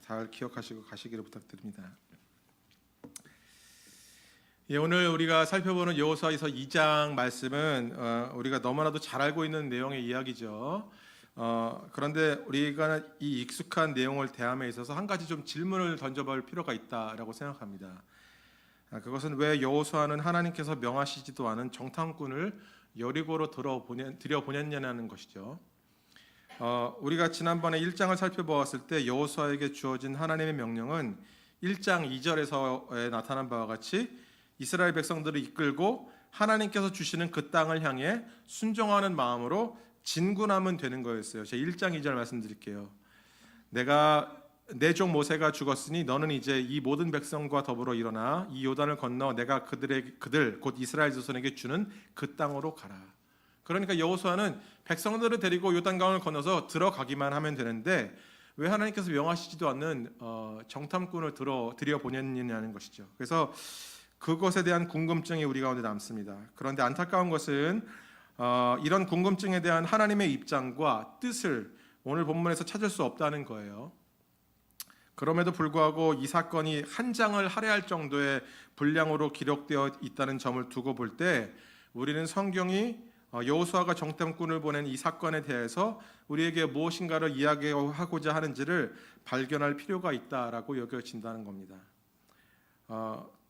잘 기억하시고 가시기를 부탁드립니다. 오늘 우리가 살펴보는 여호수아서 2장 말씀은 우리가 너무나도 잘 알고 있는 내용의 이야기죠. 그런데 우리가 이 익숙한 내용을 대함에 있어서 한 가지 좀 질문을 던져볼 필요가 있다라고 생각합니다. 그것은 왜 여호수아는 하나님께서 명하시지도 않은 정탐꾼을 여리고로 들여보냈냐는 것이죠. 우리가 지난번에 1장을 살펴보았을 때 여호수아에게 주어진 하나님의 명령은 1장 2절에서 나타난 바와 같이 이스라엘 백성들을 이끌고 하나님께서 주시는 그 땅을 향해 순종하는 마음으로 진군하면 되는 거였어요. 제가 1장 2절 말씀드릴게요. 내가 내 종 모세가 죽었으니 너는 이제 이 모든 백성과 더불어 일어나 이 요단을 건너 내가 그들 곧 이스라엘 자손에게 주는 그 땅으로 가라. 그러니까 여호수아는 백성들을 데리고 요단강을 건너서 들어가기만 하면 되는데 왜 하나님께서 명하시지도 않는 정탐꾼을 들여보냈느냐는 것이죠. 그래서 그것에 대한 궁금증이 우리 가운데 남습니다. 그런데 안타까운 것은 이런 궁금증에 대한 하나님의 입장과 뜻을 오늘 본문에서 찾을 수 없다는 거예요. 그럼에도 불구하고 이 사건이 한 장을 할애할 정도의 분량으로 기록되어 있다는 점을 두고 볼 때 우리는 성경이 여호수아가 정탐꾼을 보낸 이 사건에 대해서 우리에게 무엇인가를 이야기하고자 하는지를 발견할 필요가 있다라고 여겨진다는 겁니다.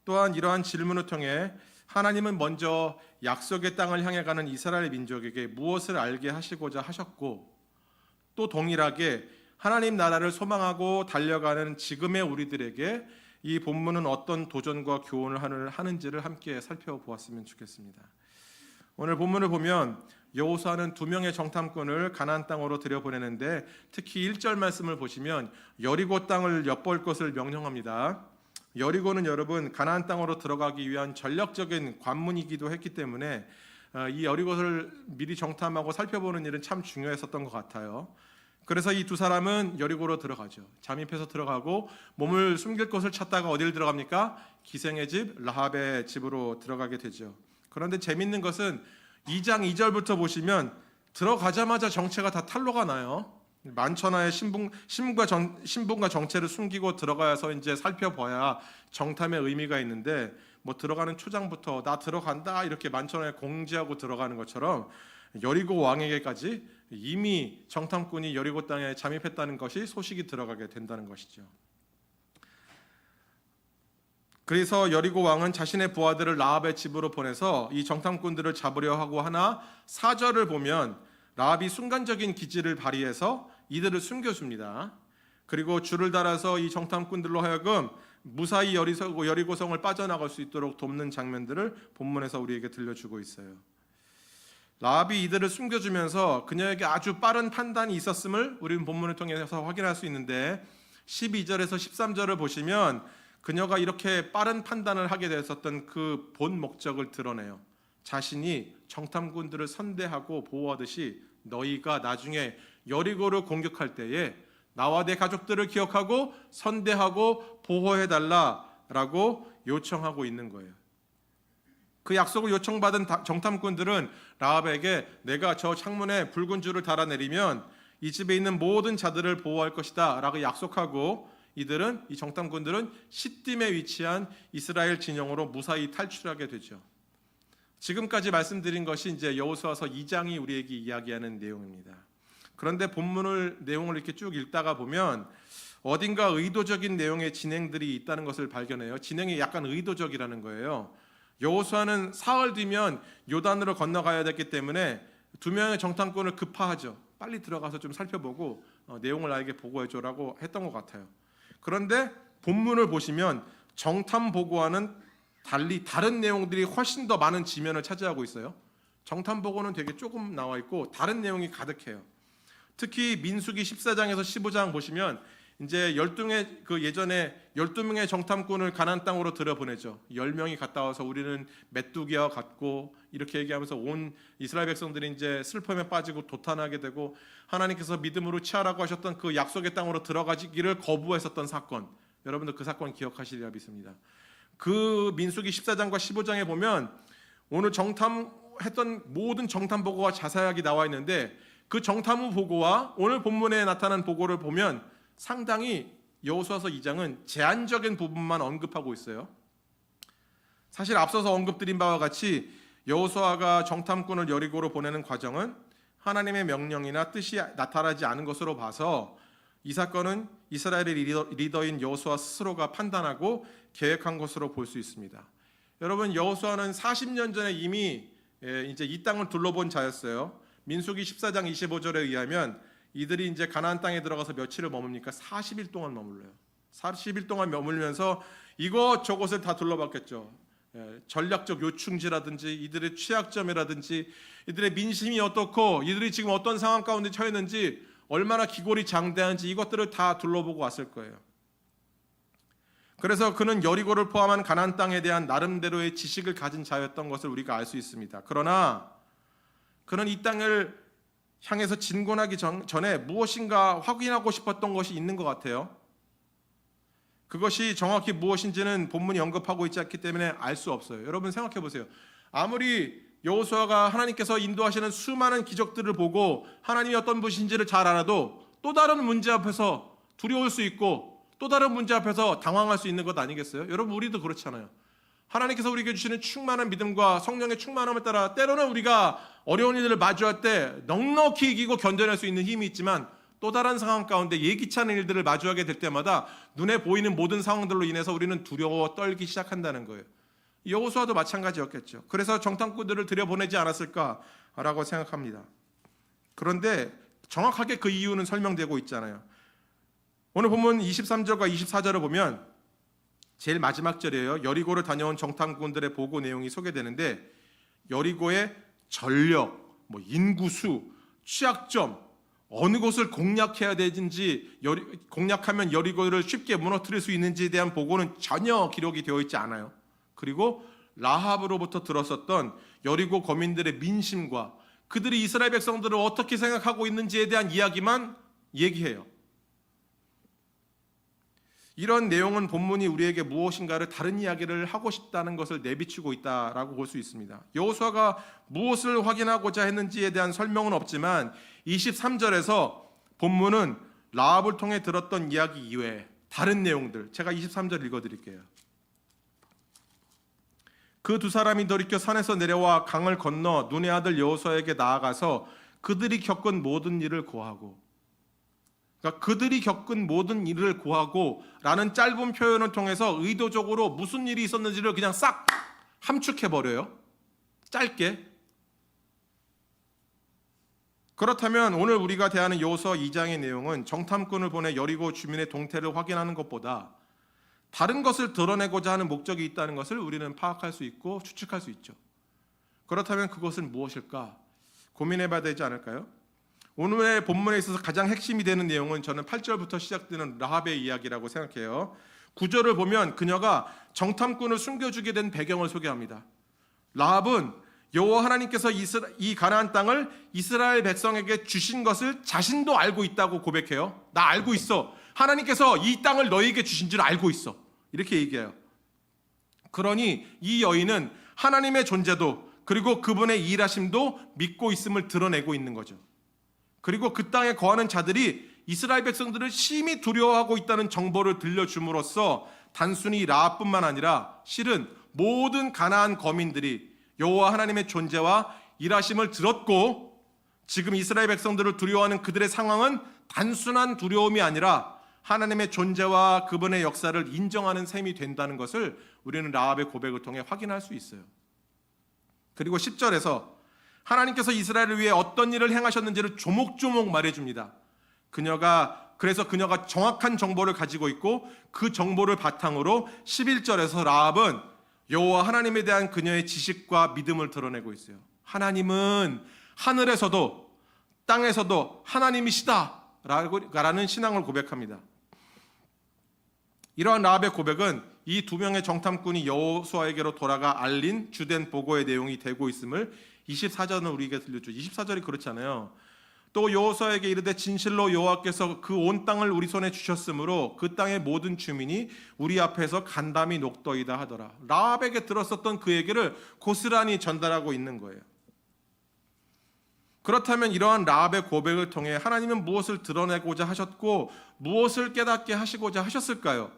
또한 이러한 질문을 통해 하나님은 먼저 약속의 땅을 향해 가는 이스라엘 민족에게 무엇을 알게 하시고자 하셨고 또 동일하게 하나님 나라를 소망하고 달려가는 지금의 우리들에게 이 본문은 어떤 도전과 교훈을 하는지를 함께 살펴보았으면 좋겠습니다. 오늘 본문을 보면 여호수아는 2명의 정탐꾼을 가나안 땅으로 들여보내는데 특히 1절 말씀을 보시면 여리고 땅을 엿볼 것을 명령합니다. 여리고는 여러분 가나안 땅으로 들어가기 위한 전략적인 관문이기도 했기 때문에 이 여리고를 미리 정탐하고 살펴보는 일은 참 중요했었던 것 같아요. 그래서 이 두 사람은 여리고로 들어가죠. 잠입해서 들어가고 몸을 숨길 곳을 찾다가 어디를 들어갑니까? 기생의 집 라합의 집으로 들어가게 되죠. 그런데 재밌는 것은 2장 2절부터 보시면 들어가자마자 정체가 다 탄로가 나요. 만천하의 신분과 정체를 숨기고 들어가서 이제 살펴봐야 정탐의 의미가 있는데 뭐 들어가는 초장부터 나 들어간다 이렇게 만천하에 공지하고 들어가는 것처럼 여리고 왕에게까지 이미 정탐꾼이 여리고 땅에 잠입했다는 것이 소식이 들어가게 된다는 것이죠. 그래서 여리고 왕은 자신의 부하들을 라합의 집으로 보내서 이 정탐꾼들을 잡으려 하고 하나 4절을 보면 라합이 순간적인 기지를 발휘해서 이들을 숨겨줍니다. 그리고 줄을 달아서 이 정탐꾼들로 하여금 무사히 여리고성을 빠져나갈 수 있도록 돕는 장면들을 본문에서 우리에게 들려주고 있어요. 라합이 이들을 숨겨주면서 그녀에게 아주 빠른 판단이 있었음을 우리는 본문을 통해서 확인할 수 있는데 12절에서 13절을 보시면 그녀가 이렇게 빠른 판단을 하게 되었던 그 본 목적을 드러내요. 자신이 정탐꾼들을 선대하고 보호하듯이 너희가 나중에 여리고를 공격할 때에 나와 내 가족들을 기억하고 선대하고 보호해달라라고 요청하고 있는 거예요. 그 약속을 요청받은 정탐꾼들은 라합에게 내가 저 창문에 붉은 줄을 달아내리면 이 집에 있는 모든 자들을 보호할 것이다 라고 약속하고 이 정탐꾼들은 시딤에 위치한 이스라엘 진영으로 무사히 탈출하게 되죠. 지금까지 말씀드린 것이 이제 여호수아서 2장이 우리에게 이야기하는 내용입니다. 그런데 본문을 내용을 이렇게 쭉 읽다가 보면 어딘가 의도적인 내용의 진행들이 있다는 것을 발견해요. 진행이 약간 의도적이라는 거예요. 여호수아는 사흘 뒤면 요단으로 건너가야 됐기 때문에 2명의 정탐꾼을 급파하죠. 빨리 들어가서 좀 살펴보고 내용을 나에게 보고해줘라고 했던 것 같아요. 그런데 본문을 보시면 정탐 보고와는 달리 다른 내용들이 훨씬 더 많은 지면을 차지하고 있어요. 정탐 보고는 되게 조금 나와 있고 다른 내용이 가득해요. 특히 민수기 14장에서 15장 보시면 이제 예전에 12명의 정탐꾼을 가나안 땅으로 들여보내죠. 10명이 갔다 와서 우리는 메뚜기와 같고 이렇게 얘기하면서 온 이스라엘 백성들이 이제 슬픔에 빠지고 도탄하게 되고 하나님께서 믿음으로 취하라고 하셨던 그 약속의 땅으로 들어가기를 거부했었던 사건, 여러분들 그 사건 기억하시리라 믿습니다. 그 민수기 14장과 15장에 보면 오늘 정탐했던 모든 정탐 보고가 자세하게 나와 있는데 그 정탐 후 보고와 오늘 본문에 나타난 보고를 보면 상당히 여호수아서 2장은 제한적인 부분만 언급하고 있어요. 사실 앞서서 언급드린 바와 같이 여호수아가 정탐꾼을 여리고로 보내는 과정은 하나님의 명령이나 뜻이 나타나지 않은 것으로 봐서 이 사건은 이스라엘의 리더인 여호수아 스스로가 판단하고 계획한 것으로 볼 수 있습니다. 여러분, 여호수아는 40년 전에 이미 이제 이 땅을 둘러본 자였어요. 민수기 14장 25절에 의하면 이들이 이제 가나안 땅에 들어가서 며칠을 머뭅니까? 40일 동안 머물러요. 40일 동안 머물면서 이것저것을 다 둘러봤겠죠. 전략적 요충지라든지 이들의 취약점이라든지 이들의 민심이 어떻고 이들이 지금 어떤 상황 가운데 처해 있는지 얼마나 기골이 장대한지 이것들을 다 둘러보고 왔을 거예요. 그래서 그는 여리고를 포함한 가나안 땅에 대한 나름대로의 지식을 가진 자였던 것을 우리가 알 수 있습니다. 그러나 그는 이 땅을 향해서 진군하기 전에 무엇인가 확인하고 싶었던 것이 있는 것 같아요. 그것이 정확히 무엇인지는 본문이 언급하고 있지 않기 때문에 알 수 없어요. 여러분 생각해 보세요. 아무리 여호수아가 하나님께서 인도하시는 수많은 기적들을 보고 하나님이 어떤 분이신지를 잘 알아도 또 다른 문제 앞에서 두려울 수 있고 또 다른 문제 앞에서 당황할 수 있는 것 아니겠어요? 여러분 우리도 그렇잖아요. 하나님께서 우리에게 주시는 충만한 믿음과 성령의 충만함에 따라 때로는 우리가 어려운 일들을 마주할 때 넉넉히 이기고 견뎌낼 수 있는 힘이 있지만 또 다른 상황 가운데 예기치 않은 일들을 마주하게 될 때마다 눈에 보이는 모든 상황들로 인해서 우리는 두려워 떨기 시작한다는 거예요. 여호수아도 마찬가지였겠죠. 그래서 정탐꾼들을 들여보내지 않았을까라고 생각합니다. 그런데 정확하게 그 이유는 설명되고 있잖아요. 오늘 본문 23절과 24절을 보면 제일 마지막 절이에요. 여리고를 다녀온 정탐꾼들의 보고 내용이 소개되는데 여리고의 전력, 인구수, 취약점, 어느 곳을 공략해야 되는지, 공략하면 여리고를 쉽게 무너뜨릴 수 있는지에 대한 보고는 전혀 기록이 되어 있지 않아요. 그리고 라합으로부터 들었었던 여리고 거민들의 민심과 그들이 이스라엘 백성들을 어떻게 생각하고 있는지에 대한 이야기만 얘기해요. 이런 내용은 본문이 우리에게 무엇인가를 다른 이야기를 하고 싶다는 것을 내비치고 있다라고 볼 수 있습니다. 여호수아가 무엇을 확인하고자 했는지에 대한 설명은 없지만 23절에서 본문은 라합을 통해 들었던 이야기 이외에 다른 내용들, 제가 23절 읽어드릴게요. 그 두 사람이 돌이켜 산에서 내려와 강을 건너 눈의 아들 여호수아에게 나아가서 그들이 겪은 모든 일을 고하고, 그러니까 그들이 겪은 모든 일을 고하고 라는 짧은 표현을 통해서 의도적으로 무슨 일이 있었는지를 그냥 싹 함축해버려요. 짧게. 그렇다면 오늘 우리가 대하는 여호수아 2장의 내용은 정탐꾼을 보내 여리고 주민의 동태를 확인하는 것보다 다른 것을 드러내고자 하는 목적이 있다는 것을 우리는 파악할 수 있고 추측할 수 있죠. 그렇다면 그것은 무엇일까? 고민해봐야 되지 않을까요? 오늘의 본문에 있어서 가장 핵심이 되는 내용은 저는 8절부터 시작되는 라합의 이야기라고 생각해요. 9절을 보면 그녀가 정탐꾼을 숨겨주게 된 배경을 소개합니다. 라합은 여호와 하나님께서 이 가나안 땅을 이스라엘 백성에게 주신 것을 자신도 알고 있다고 고백해요. 나 알고 있어. 하나님께서 이 땅을 너희에게 주신 줄 알고 있어. 이렇게 얘기해요. 그러니 이 여인은 하나님의 존재도 그리고 그분의 일하심도 믿고 있음을 드러내고 있는 거죠. 그리고 그 땅에 거하는 자들이 이스라엘 백성들을 심히 두려워하고 있다는 정보를 들려줌으로써 단순히 라합뿐만 아니라 실은 모든 가나안 거민들이 여호와 하나님의 존재와 일하심을 들었고 지금 이스라엘 백성들을 두려워하는 그들의 상황은 단순한 두려움이 아니라 하나님의 존재와 그분의 역사를 인정하는 셈이 된다는 것을 우리는 라합의 고백을 통해 확인할 수 있어요. 그리고 10절에서 하나님께서 이스라엘을 위해 어떤 일을 행하셨는지를 조목조목 말해줍니다. 그래서 그녀가 정확한 정보를 가지고 있고 그 정보를 바탕으로 11절에서 라합은 여호와 하나님에 대한 그녀의 지식과 믿음을 드러내고 있어요. 하나님은 하늘에서도 땅에서도 하나님이시다라는 신앙을 고백합니다. 이러한 라합의 고백은 이 두 명의 정탐꾼이 여호수아에게로 돌아가 알린 주된 보고의 내용이 되고 있음을 24절은 우리에게 들려줘. 24절이 그렇잖아요. 또 여호수아에게 이르되 진실로 여호와께서 그 온 땅을 우리 손에 주셨으므로 그 땅의 모든 주민이 우리 앞에서 간담이 녹더이다 하더라. 라합에게 들었었던 그 얘기를 고스란히 전달하고 있는 거예요. 그렇다면 이러한 라합의 고백을 통해 하나님은 무엇을 드러내고자 하셨고 무엇을 깨닫게 하시고자 하셨을까요?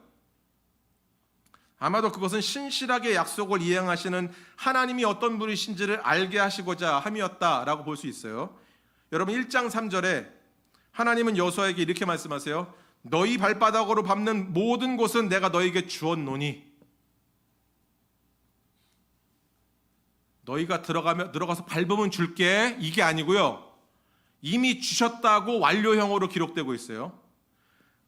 아마도 그것은 신실하게 약속을 이행하시는 하나님이 어떤 분이신지를 알게 하시고자 함이었다라고 볼 수 있어요. 여러분 1장 3절에 하나님은 여호수아에게 이렇게 말씀하세요. 너희 발바닥으로 밟는 모든 곳은 내가 너에게 주었노니 너희가 들어가서 밟으면 줄게, 이게 아니고요. 이미 주셨다고 완료형으로 기록되고 있어요.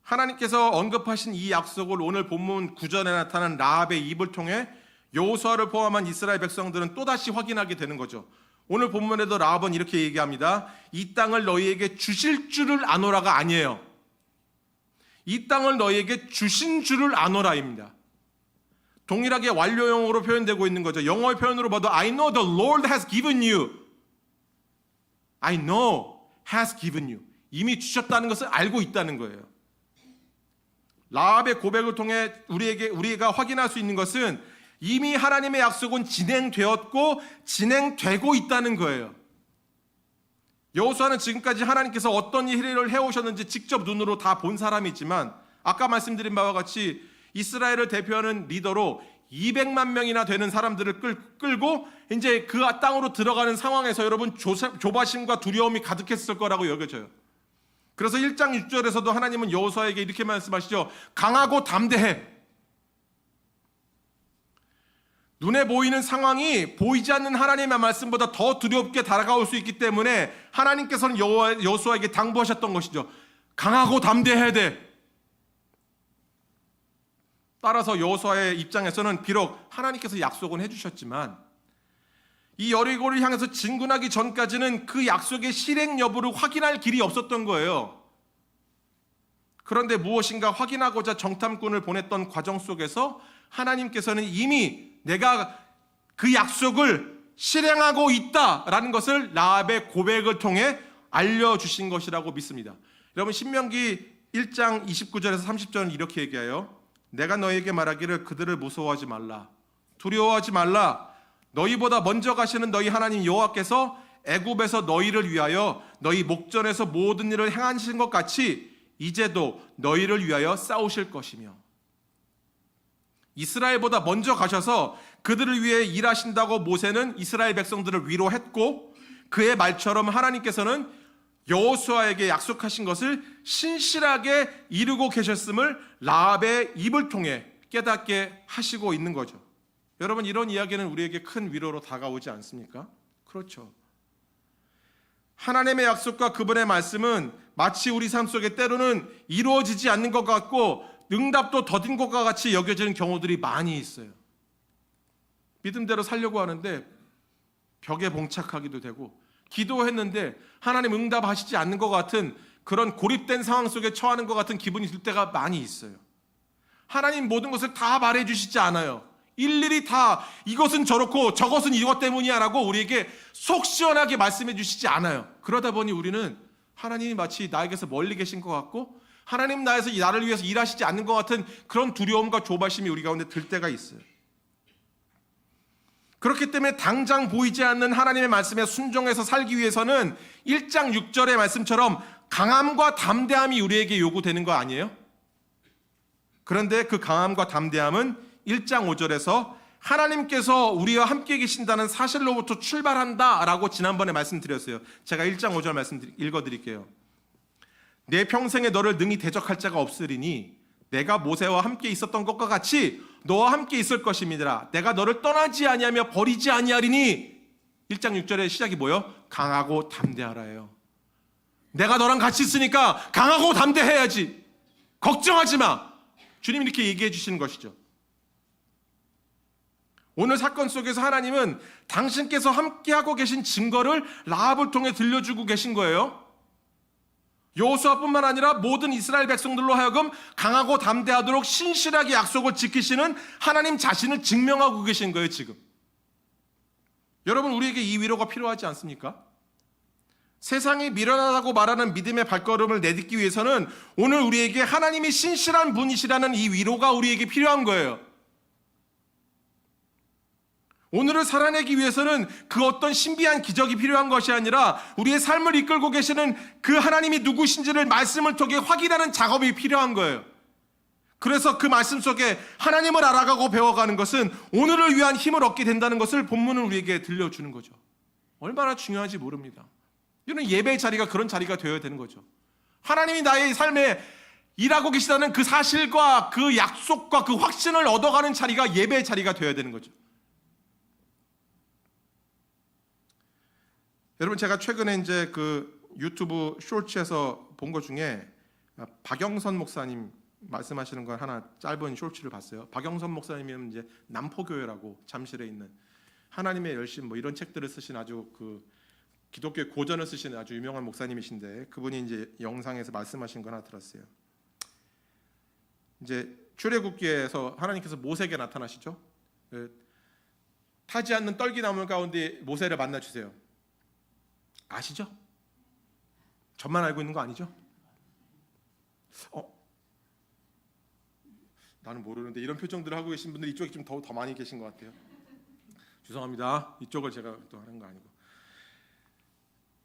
하나님께서 언급하신 이 약속을 오늘 본문 9절에 나타난 라합의 입을 통해 여호수아를 포함한 이스라엘 백성들은 또다시 확인하게 되는 거죠. 오늘 본문에도 라합은 이렇게 얘기합니다. 이 땅을 너희에게 주실 줄을 아노라가 아니에요. 이 땅을 너희에게 주신 줄을 아노라입니다. 동일하게 완료형으로 표현되고 있는 거죠. 영어의 표현으로 봐도 I know the Lord has given you. I know has given you. 이미 주셨다는 것을 알고 있다는 거예요. 라합의 고백을 통해 우리가 확인할 수 있는 것은 이미 하나님의 약속은 진행되었고 진행되고 있다는 거예요. 여호수아는 지금까지 하나님께서 어떤 일을 해오셨는지 직접 눈으로 다 본 사람이지만 아까 말씀드린 바와 같이 이스라엘을 대표하는 리더로 200만 명이나 되는 사람들을 끌고 이제 그 땅으로 들어가는 상황에서 여러분 조바심과 두려움이 가득했을 거라고 여겨져요. 그래서 1장 6절에서도 하나님은 여호수아에게 이렇게 말씀하시죠. 강하고 담대해. 눈에 보이는 상황이 보이지 않는 하나님의 말씀보다 더 두렵게 다가올 수 있기 때문에 하나님께서는 여호수아에게 당부하셨던 것이죠. 강하고 담대해야 돼. 따라서 여호수아의 입장에서는 비록 하나님께서 약속은 해주셨지만 이 여리고를 향해서 진군하기 전까지는 그 약속의 실행 여부를 확인할 길이 없었던 거예요. 그런데 무엇인가 확인하고자 정탐꾼을 보냈던 과정 속에서 하나님께서는 이미 내가 그 약속을 실행하고 있다라는 것을 라합의 고백을 통해 알려주신 것이라고 믿습니다. 여러분 신명기 1장 29절에서 30절은 이렇게 얘기해요. 내가 너에게 말하기를 그들을 무서워하지 말라. 두려워하지 말라. 너희보다 먼저 가시는 너희 하나님 여호와께서 애굽에서 너희를 위하여 너희 목전에서 모든 일을 행하신 것 같이 이제도 너희를 위하여 싸우실 것이며 이스라엘보다 먼저 가셔서 그들을 위해 일하신다고 모세는 이스라엘 백성들을 위로했고 그의 말처럼 하나님께서는 여호수아에게 약속하신 것을 신실하게 이루고 계셨음을 라합의 입을 통해 깨닫게 하시고 있는 거죠. 여러분 이런 이야기는 우리에게 큰 위로로 다가오지 않습니까? 그렇죠. 하나님의 약속과 그분의 말씀은 마치 우리 삶 속에 때로는 이루어지지 않는 것 같고 응답도 더딘 것과 같이 여겨지는 경우들이 많이 있어요. 믿음대로 살려고 하는데 벽에 봉착하기도 되고 기도했는데 하나님 응답하시지 않는 것 같은 그런 고립된 상황 속에 처하는 것 같은 기분이 들 때가 많이 있어요. 하나님 모든 것을 다 말해주시지 않아요. 일일이 다 이것은 저렇고 저것은 이것 때문이야 라고 우리에게 속 시원하게 말씀해 주시지 않아요. 그러다 보니 우리는 하나님이 마치 나에게서 멀리 계신 것 같고 하나님 나를 위해서 일하시지 않는 것 같은 그런 두려움과 조바심이 우리 가운데 들 때가 있어요. 그렇기 때문에 당장 보이지 않는 하나님의 말씀에 순종해서 살기 위해서는 1장 6절의 말씀처럼 강함과 담대함이 우리에게 요구되는 거 아니에요? 그런데 그 강함과 담대함은 1장 5절에서 하나님께서 우리와 함께 계신다는 사실로부터 출발한다라고 지난번에 말씀드렸어요. 제가 1장 5절 말씀 읽어드릴게요. 내 평생에 너를 능히 대적할 자가 없으리니 내가 모세와 함께 있었던 것과 같이 너와 함께 있을 것임이니라. 내가 너를 떠나지 아니하며 버리지 아니하리니. 1장 6절의 시작이 뭐예요? 강하고 담대하라예요. 내가 너랑 같이 있으니까 강하고 담대해야지. 걱정하지 마. 주님이 이렇게 얘기해 주시는 것이죠. 오늘 사건 속에서 하나님은 당신께서 함께하고 계신 증거를 라합을 통해 들려주고 계신 거예요. 여호수아뿐만 아니라 모든 이스라엘 백성들로 하여금 강하고 담대하도록 신실하게 약속을 지키시는 하나님 자신을 증명하고 계신 거예요. 지금 여러분 우리에게 이 위로가 필요하지 않습니까? 세상이 미련하다고 말하는 믿음의 발걸음을 내딛기 위해서는 오늘 우리에게 하나님이 신실한 분이시라는 이 위로가 우리에게 필요한 거예요. 오늘을 살아내기 위해서는 그 어떤 신비한 기적이 필요한 것이 아니라 우리의 삶을 이끌고 계시는 그 하나님이 누구신지를 말씀을 통해 확인하는 작업이 필요한 거예요. 그래서 그 말씀 속에 하나님을 알아가고 배워가는 것은 오늘을 위한 힘을 얻게 된다는 것을 본문은 우리에게 들려주는 거죠. 얼마나 중요한지 모릅니다. 이런 예배의 자리가 그런 자리가 되어야 되는 거죠. 하나님이 나의 삶에 일하고 계시다는 그 사실과 그 약속과 그 확신을 얻어가는 자리가 예배의 자리가 되어야 되는 거죠. 여러분, 제가 최근에 이제 그 유튜브 쇼츠에서 본 것 중에 박영선 목사님 말씀하시는 걸 하나 짧은 쇼츠를 봤어요. 박영선 목사님은 이제 남포교회라고 잠실에 있는 하나님의 열심 뭐 이런 책들을 쓰신 아주 그 기독교의 고전을 쓰시는 아주 유명한 목사님이신데, 그분이 이제 영상에서 말씀하신 거 하나 들었어요. 이제 출애굽기에서 하나님께서 모세에게 나타나시죠. 타지 않는 떨기나무 가운데 모세를 만나 주세요. 아시죠? 저만 알고 있는 거 아니죠? 나는 모르는데 이런 표정들을 하고 계신 분들이 이쪽에 좀 더 많이 계신 것 같아요. 죄송합니다. 이쪽을 제가 또 하는 거 아니고.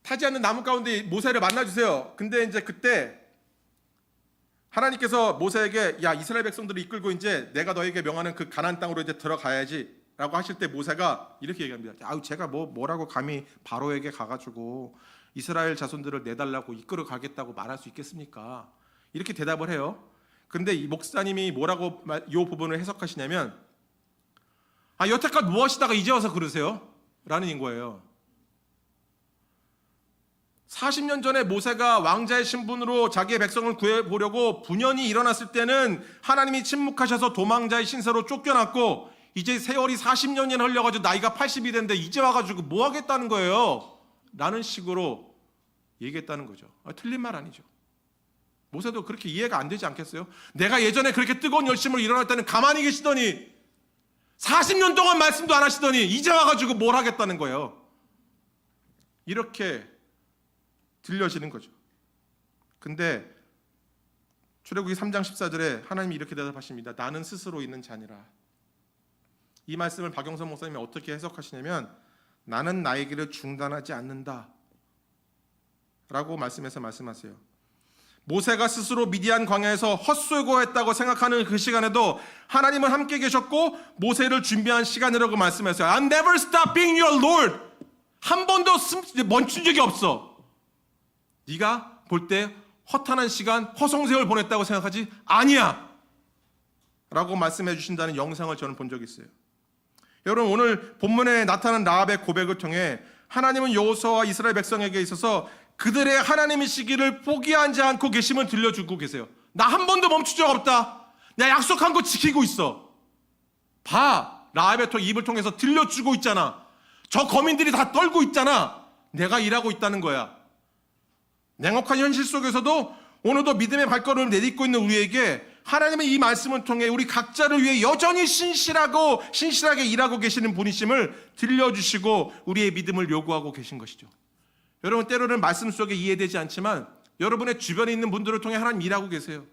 타지 않는 나무 가운데 모세를 만나 주세요. 근데 이제 그때 하나님께서 모세에게 야, 이스라엘 백성들을 이끌고 이제 내가 너에게 명하는 그 가나안 땅으로 이제 들어가야지 라고 하실 때 모세가 이렇게 얘기합니다. 아유, 제가 뭐라고 감히 바로에게 가가지고 이스라엘 자손들을 내달라고 이끌어 가겠다고 말할 수 있겠습니까? 이렇게 대답을 해요. 근데 이 목사님이 뭐라고 이 부분을 해석하시냐면, 여태껏 무엇이다가 이제 와서 그러세요? 라는 거예요. 40년 전에 모세가 왕자의 신분으로 자기의 백성을 구해보려고 분연이 일어났을 때는 하나님이 침묵하셔서 도망자의 신세로 쫓겨났고, 이제 세월이 40년이 흘려가지고 나이가 80이 됐는데 이제 와가지고 뭐 하겠다는 거예요? 라는 식으로 얘기했다는 거죠. 틀린 말 아니죠. 모세도 그렇게 이해가 안 되지 않겠어요? 내가 예전에 그렇게 뜨거운 열심으로 일어날 때는 가만히 계시더니 40년 동안 말씀도 안 하시더니 이제 와가지고 뭘 하겠다는 거예요. 이렇게 들려지는 거죠. 근데 출애굽기 3장 14절에 하나님이 이렇게 대답하십니다. 나는 스스로 있는 자니라. 이 말씀을 박영선 목사님이 어떻게 해석하시냐면, 나는 나의 길을 중단하지 않는다 라고 말씀하세요. 모세가 스스로 미디안 광야에서 헛수고했다고 생각하는 그 시간에도 하나님은 함께 계셨고 모세를 준비한 시간이라고 말씀했어요. I'm never stop being your Lord. 한 번도 멈춘 적이 없어. 네가 볼 때 허탄한 시간, 허송세월 보냈다고 생각하지? 아니야 라고 말씀해 주신다는 영상을 저는 본 적이 있어요. 여러분, 오늘 본문에 나타난 라합의 고백을 통해 하나님은 여호수아와 이스라엘 백성에게 있어서 그들의 하나님이시기를 포기하지 않고 계심을 들려주고 계세요. 나 한 번도 멈춘 적 없다. 내가 약속한 거 지키고 있어. 봐, 라합의 입을 통해서 들려주고 있잖아. 저 거민들이 다 떨고 있잖아. 내가 일하고 있다는 거야. 냉혹한 현실 속에서도 오늘도 믿음의 발걸음을 내딛고 있는 우리에게 하나님의 이 말씀을 통해 우리 각자를 위해 여전히 신실하게 일하고 계시는 분이심을 들려주시고 우리의 믿음을 요구하고 계신 것이죠. 여러분, 때로는 말씀 속에 이해되지 않지만 여러분의 주변에 있는 분들을 통해 하나님 일하고 계세요.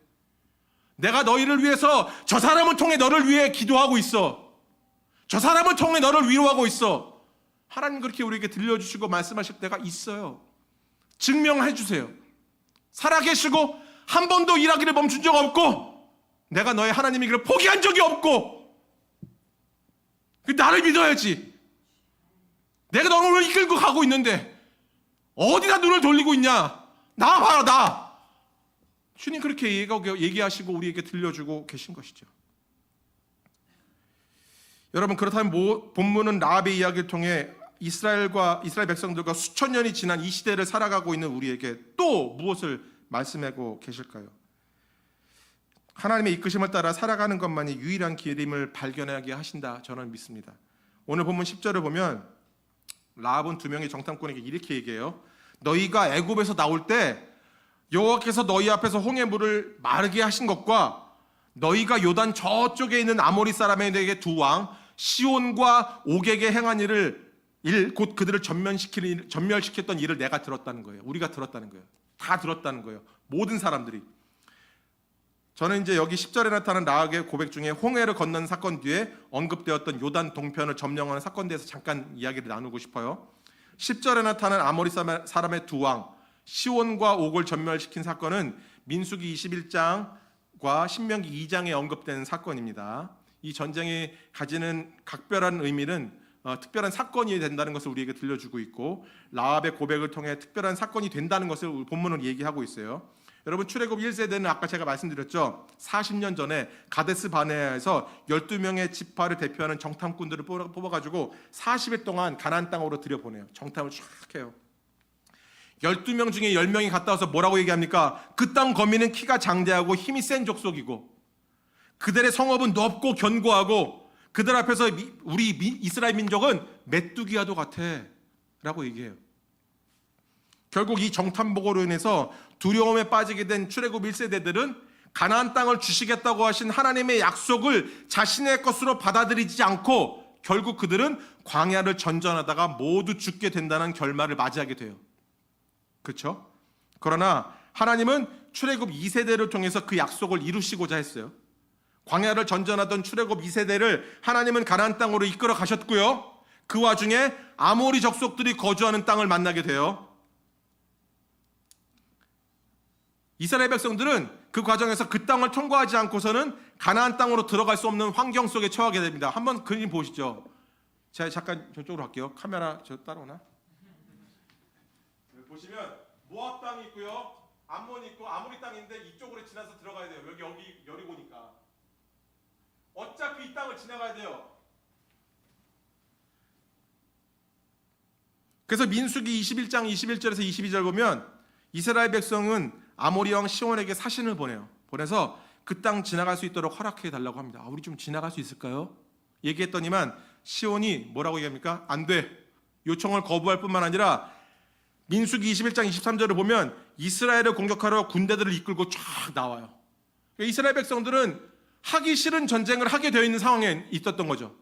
내가 너희를 위해서 저 사람을 통해 너를 위해 기도하고 있어. 저 사람을 통해 너를 위로하고 있어. 하나님 그렇게 우리에게 들려주시고 말씀하실 때가 있어요. 증명해 주세요. 살아계시고 한 번도 일하기를 멈춘 적 없고 내가 너의 하나님이기를 포기한 적이 없고 나를 믿어야지. 내가 너를 이끌고 가고 있는데 어디다 눈을 돌리고 있냐? 나와봐라, 나. 주님 그렇게 얘기하시고 우리에게 들려주고 계신 것이죠. 여러분, 그렇다면 본문은 라합의 이야기를 통해 이스라엘 백성들과 수천 년이 지난 이 시대를 살아가고 있는 우리에게 또 무엇을 말씀하고 계실까요? 하나님의 이끄심을 따라 살아가는 것만이 유일한 길임을 발견하게 하신다, 저는 믿습니다. 오늘 본문 10절을 보면 라합은 두 명의 정탐꾼에게 이렇게 얘기해요. 너희가 애굽에서 나올 때 여호와께서 너희 앞에서 홍해 물을 마르게 하신 것과 너희가 요단 저쪽에 있는 아모리 사람에게 두 왕 시온과 옥에게 행한 곧 그들을 전멸시켰던 일을 내가 들었다는 거예요. 우리가 들었다는 거예요. 다 들었다는 거예요. 모든 사람들이. 저는 이제 여기 10절에 나타난 라합의 고백 중에 홍해를 건넌 사건 뒤에 언급되었던 요단 동편을 점령하는 사건에 대해서 잠깐 이야기를 나누고 싶어요. 10절에 나타난 아모리 사람의 두 왕 시온과 옥을 전멸시킨 사건은 민수기 21장과 신명기 2장에 언급되는 사건입니다. 이 전쟁이 가지는 각별한 의미는 특별한 사건이 된다는 것을 우리에게 들려주고 있고, 라합의 고백을 통해 특별한 사건이 된다는 것을 본문은 얘기하고 있어요. 여러분, 출애굽 1세대는 아까 제가 말씀드렸죠. 40년 전에 가데스 바네아에서 12명의 지파를 대표하는 정탐꾼들을 뽑아가지고 40일 동안 가나안 땅으로 들여보내요. 정탐을 쫙 해요. 12명 중에 10명이 갔다 와서 뭐라고 얘기합니까? 그 땅 거민은 키가 장대하고 힘이 센 족속이고 그들의 성읍은 넓고 견고하고 그들 앞에서 우리 이스라엘 민족은 메뚜기와도 같아 라고 얘기해요. 결국 이 정탐보고로 인해서 두려움에 빠지게 된 출애굽 1세대들은 가나안 땅을 주시겠다고 하신 하나님의 약속을 자신의 것으로 받아들이지 않고 결국 그들은 광야를 전전하다가 모두 죽게 된다는 결말을 맞이하게 돼요. 그렇죠? 그러나 하나님은 출애굽 2세대를 통해서 그 약속을 이루시고자 했어요. 광야를 전전하던 출애굽 2세대를 하나님은 가나안 땅으로 이끌어 가셨고요. 그 와중에 아모리 적속들이 거주하는 땅을 만나게 돼요. 이스라엘 백성들은 그 과정에서 그 땅을 통과하지 않고서는 가나안 땅으로 들어갈 수 없는 환경 속에 처하게 됩니다. 한번 그림 보시죠. 제가 잠깐 저쪽으로 갈게요. 카메라 저 따라오나? 보시면 모압 땅이 있고요, 암몬이 있고 아모리 땅인데 이쪽으로 지나서 들어가야 돼요. 여기 여리고니까 어차피 이 땅을 지나가야 돼요. 그래서 민수기 21장 21절에서 22절 보면 이스라엘 백성은 아모리 왕 시온에게 사신을 보내서 그 땅 지나갈 수 있도록 허락해 달라고 합니다. 우리 좀 지나갈 수 있을까요? 얘기했더니만 시온이 뭐라고 얘기합니까? 안 돼. 요청을 거부할 뿐만 아니라 민수기 21장 23절을 보면 이스라엘을 공격하러 군대들을 이끌고 쫙 나와요. 그러니까 이스라엘 백성들은 하기 싫은 전쟁을 하게 되어 있는 상황에 있었던 거죠.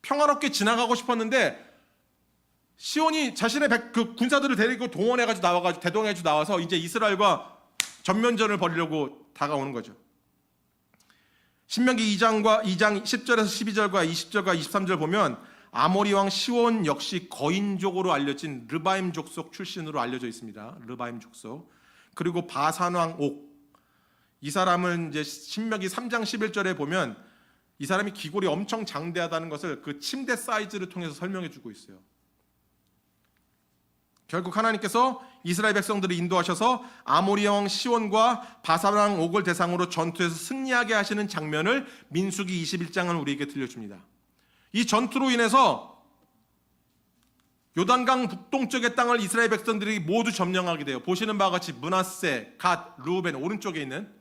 평화롭게 지나가고 싶었는데 시온이 자신의 그 군사들을 데리고 동원해가지고 나와가지고 대동해가지고 나와서 이제 이스라엘과 전면전을 벌이려고 다가오는 거죠. 신명기 2장 10절에서 12절과 20절과 23절 보면 아모리 왕 시온 역시 거인족으로 알려진 르바임 족속 출신으로 알려져 있습니다. 르바임 족속. 그리고 바산 왕 옥. 이 사람은 이제 신명기 3장 11절에 보면 이 사람이 기골이 엄청 장대하다는 것을 그 침대 사이즈를 통해서 설명해 주고 있어요. 결국 하나님께서 이스라엘 백성들을 인도하셔서 아모리 왕 시온과 바산 왕 옥을 대상으로 전투에서 승리하게 하시는 장면을 민수기 21장은 우리에게 들려줍니다. 이 전투로 인해서 요단강 북동쪽의 땅을 이스라엘 백성들이 모두 점령하게 돼요. 보시는 바와 같이 므낫세, 갓, 르우벤 오른쪽에 있는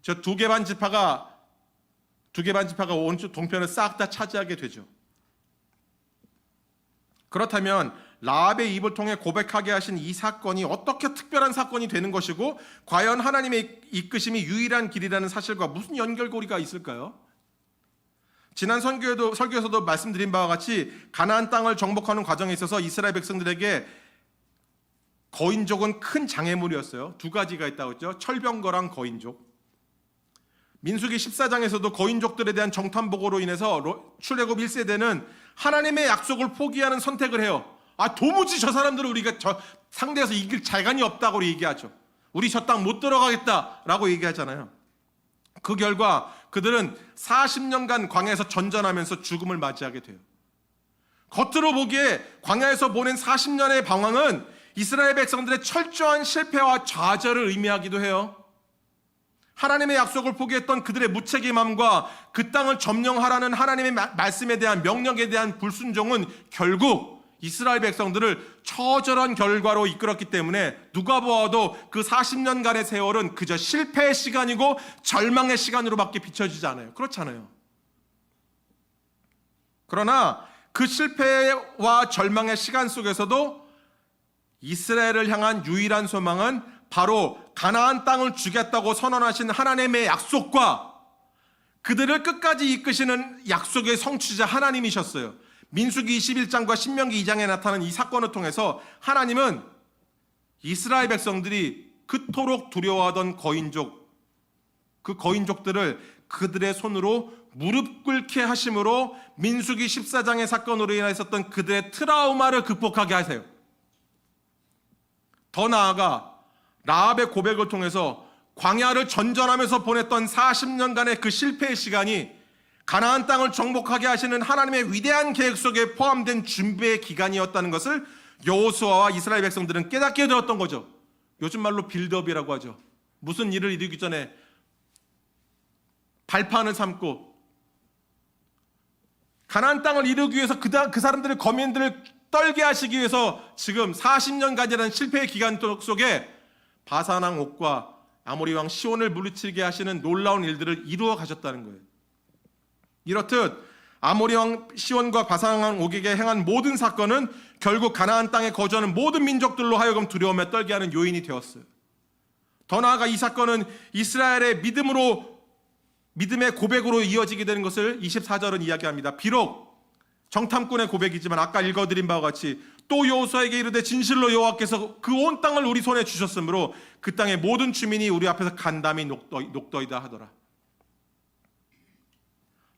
저 두 개 반 지파가 오른쪽 동편을 싹 다 차지하게 되죠. 그렇다면 라합의 입을 통해 고백하게 하신 이 사건이 어떻게 특별한 사건이 되는 것이고 과연 하나님의 이끄심이 유일한 길이라는 사실과 무슨 연결고리가 있을까요? 지난 설교에서도 말씀드린 바와 같이 가나안 땅을 정복하는 과정에 있어서 이스라엘 백성들에게 거인족은 큰 장애물이었어요. 두 가지가 있다고 했죠. 철병거랑 거인족. 민수기 14장에서도 거인족들에 대한 정탐보고로 인해서 출애굽 1세대는 하나님의 약속을 포기하는 선택을 해요. 도무지 저 사람들을 우리가 상대해서 이길 자간이 없다고 얘기하죠. 우리 저 땅 못 들어가겠다라고 얘기하잖아요. 그 결과 그들은 40년간 광야에서 전전하면서 죽음을 맞이하게 돼요. 겉으로 보기에 광야에서 보낸 40년의 방황은 이스라엘 백성들의 철저한 실패와 좌절을 의미하기도 해요. 하나님의 약속을 포기했던 그들의 무책임함과 그 땅을 점령하라는 하나님의 말씀에 대한 명령에 대한 불순종은 결국 이스라엘 백성들을 처절한 결과로 이끌었기 때문에 누가 보아도 그 40년간의 세월은 그저 실패의 시간이고 절망의 시간으로밖에 비춰지지 않아요. 그렇잖아요. 그러나 그 실패와 절망의 시간 속에서도 이스라엘을 향한 유일한 소망은 바로 가나안 땅을 주겠다고 선언하신 하나님의 약속과 그들을 끝까지 이끄시는 약속의 성취자 하나님이셨어요. 민수기 21장과 신명기 2장에 나타난 이 사건을 통해서 하나님은 이스라엘 백성들이 그토록 두려워하던 거인족, 그 거인족들을 그들의 손으로 무릎 꿇게 하심으로 민수기 14장의 사건으로 인해 있었던 그들의 트라우마를 극복하게 하세요. 더 나아가 라합의 고백을 통해서 광야를 전전하면서 보냈던 40년간의 그 실패의 시간이 가나안 땅을 정복하게 하시는 하나님의 위대한 계획 속에 포함된 준비의 기간이었다는 것을 여호수아와 이스라엘 백성들은 깨닫게 되었던 거죠. 요즘 말로 빌드업이라고 하죠. 무슨 일을 이루기 전에 발판을 삼고 가나안 땅을 이루기 위해서 그 사람들의 거민들을 떨게 하시기 위해서 지금 40년간이라는 실패의 기간 속에 바산왕 옥과 아모리 왕 시온을 물리치게 하시는 놀라운 일들을 이루어 가셨다는 거예요. 이렇듯 아모리 왕 시온과 바산 왕 옥에게 행한 모든 사건은 결국 가나안 땅에 거주하는 모든 민족들로 하여금 두려움에 떨게 하는 요인이 되었어요. 더 나아가 이 사건은 이스라엘의 믿음의 고백으로 이어지게 되는 것을 24절은 이야기합니다. 비록 정탐꾼의 고백이지만 아까 읽어드린 바와 같이 또 여호수아에게 이르되 진실로 여호와께서 그 온 땅을 우리 손에 주셨으므로 그 땅의 모든 주민이 우리 앞에서 간담이 녹더이다 하더라.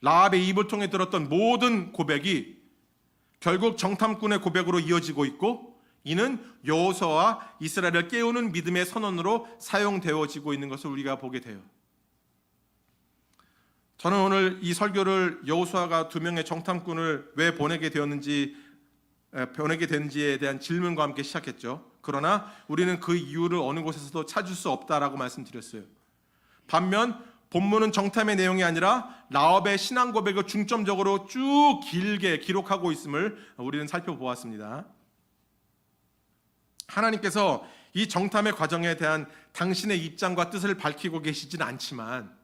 라합의 입을 통해 들었던 모든 고백이 결국 정탐꾼의 고백으로 이어지고 있고 이는 여호수아와 이스라엘을 깨우는 믿음의 선언으로 사용되어지고 있는 것을 우리가 보게 돼요. 저는 오늘 이 설교를 여호수아가 2명의 정탐꾼을 왜 보내게 된지에 대한 질문과 함께 시작했죠. 그러나 우리는 그 이유를 어느 곳에서도 찾을 수 없다라고 말씀드렸어요. 반면 본문은 정탐의 내용이 아니라 라합의 신앙 고백을 중점적으로 쭉 길게 기록하고 있음을 우리는 살펴보았습니다. 하나님께서 이 정탐의 과정에 대한 당신의 입장과 뜻을 밝히고 계시지는 않지만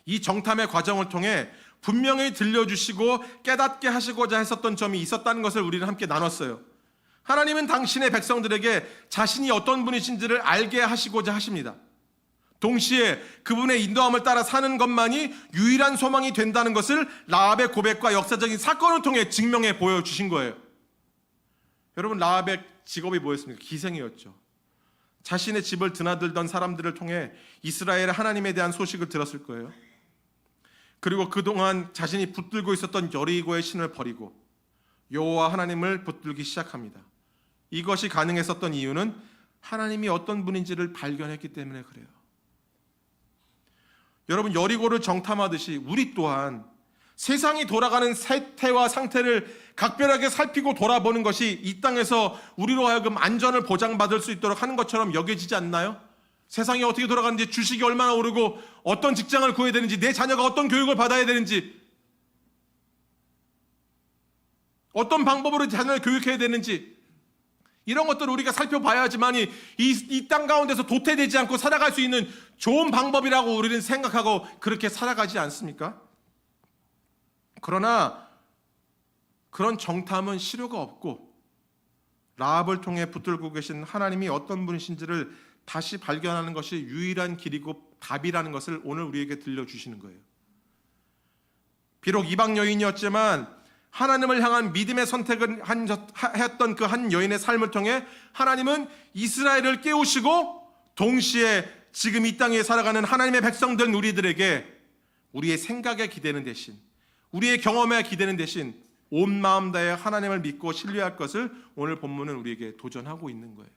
이 정탐의 과정을 통해 분명히 들려주시고 깨닫게 하시고자 했었던 점이 있었다는 것을 우리는 함께 나눴어요. 하나님은 당신의 백성들에게 자신이 어떤 분이신지를 알게 하시고자 하십니다. 동시에 그분의 인도함을 따라 사는 것만이 유일한 소망이 된다는 것을 라합의 고백과 역사적인 사건을 통해 증명해 보여주신 거예요. 여러분, 라합의 직업이 뭐였습니까? 기생이었죠. 자신의 집을 드나들던 사람들을 통해 이스라엘의 하나님에 대한 소식을 들었을 거예요. 그리고 그동안 자신이 붙들고 있었던 여리고의 신을 버리고 여호와 하나님을 붙들기 시작합니다. 이것이 가능했었던 이유는 하나님이 어떤 분인지를 발견했기 때문에 그래요. 여러분, 여리고를 정탐하듯이 우리 또한 세상이 돌아가는 세태와 상태를 각별하게 살피고 돌아보는 것이 이 땅에서 우리로 하여금 안전을 보장받을 수 있도록 하는 것처럼 여겨지지 않나요? 세상이 어떻게 돌아가는지, 주식이 얼마나 오르고 어떤 직장을 구해야 되는지, 내 자녀가 어떤 교육을 받아야 되는지, 어떤 방법으로 자녀를 교육해야 되는지, 이런 것들을 우리가 살펴봐야지만이 이 땅 가운데서 도태되지 않고 살아갈 수 있는 좋은 방법이라고 우리는 생각하고 그렇게 살아가지 않습니까? 그러나 그런 정탐은 실효가 없고 라합을 통해 붙들고 계신 하나님이 어떤 분이신지를 다시 발견하는 것이 유일한 길이고 답이라는 것을 오늘 우리에게 들려주시는 거예요. 비록 이방 여인이었지만 하나님을 향한 믿음의 선택을 했던 그 한 여인의 삶을 통해 하나님은 이스라엘을 깨우시고 동시에 지금 이 땅에 살아가는 하나님의 백성들 우리들에게 우리의 생각에 기대는 대신, 우리의 경험에 기대는 대신 온 마음 다해 하나님을 믿고 신뢰할 것을 오늘 본문은 우리에게 도전하고 있는 거예요.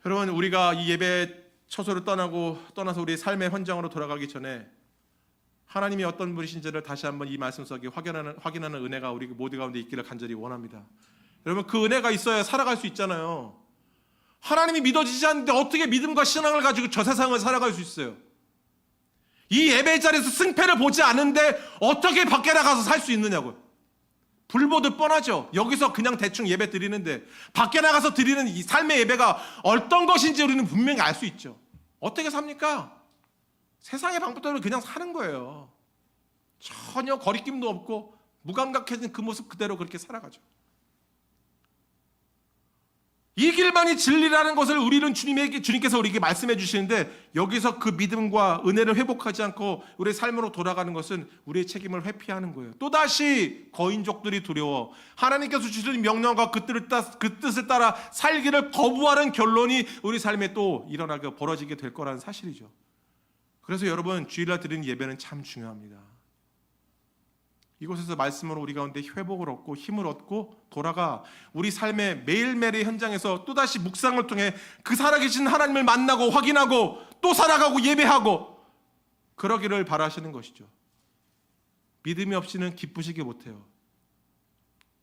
여러분, 우리가 이 예배 처소를 떠나서 우리의 삶의 현장으로 돌아가기 전에 하나님이 어떤 분이신지를 다시 한번 이 말씀 속에 확인하는 은혜가 우리 모두 가운데 있기를 간절히 원합니다. 여러분, 그 은혜가 있어야 살아갈 수 있잖아요. 하나님이 믿어지지 않는데 어떻게 믿음과 신앙을 가지고 저 세상을 살아갈 수 있어요? 이 예배 자리에서 승패를 보지 않는데 어떻게 밖에 나가서 살 수 있느냐고요. 불보듯 뻔하죠. 여기서 그냥 대충 예배 드리는데 밖에 나가서 드리는 이 삶의 예배가 어떤 것인지 우리는 분명히 알 수 있죠. 어떻게 삽니까? 세상의 방법대로 그냥 사는 거예요. 전혀 거리낌도 없고 무감각해진 그 모습 그대로 그렇게 살아가죠. 이 길만이 진리라는 것을 주님께서 우리에게 말씀해 주시는데, 여기서 그 믿음과 은혜를 회복하지 않고 우리의 삶으로 돌아가는 것은 우리의 책임을 회피하는 거예요. 또다시 거인족들이 두려워 하나님께서 주시는 명령과 그 뜻을 따라 살기를 거부하는 결론이 우리 삶에 또 일어나게 벌어지게 될 거라는 사실이죠. 그래서 여러분, 주일날 드리는 예배는 참 중요합니다. 이곳에서 말씀으로 우리 가운데 회복을 얻고 힘을 얻고 돌아가 우리 삶의 매일매일의 현장에서 또다시 묵상을 통해 그 살아계신 하나님을 만나고 확인하고 또 살아가고 예배하고 그러기를 바라시는 것이죠. 믿음이 없이는 기쁘시게 못해요.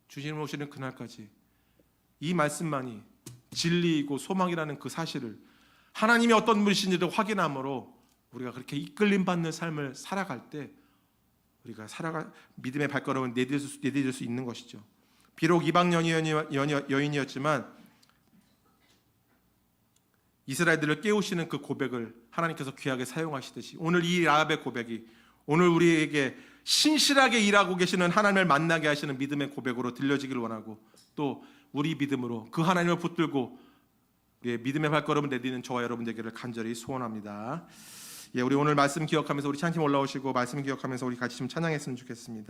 주님 오시는 그날까지 이 말씀만이 진리이고 소망이라는 그 사실을, 하나님이 어떤 분이신지를 확인함으로 우리가 그렇게 이끌림 받는 삶을 살아갈 때 우리가 믿음의 발걸음을 내디딜 수 있는 것이죠. 비록 이방 여인이었지만 이스라엘들을 깨우시는 그 고백을 하나님께서 귀하게 사용하시듯이, 오늘 이 라합의 고백이 오늘 우리에게 신실하게 일하고 계시는 하나님을 만나게 하시는 믿음의 고백으로 들려지기를 원하고, 또 우리 믿음으로 그 하나님을 붙들고 우리의 믿음의 발걸음을 내디는 저와 여러분 되기를 간절히 소원합니다. 우리 오늘 말씀 기억하면서 우리 찬양팀 올라오시고 말씀 기억하면서 우리 같이 좀 찬양했으면 좋겠습니다.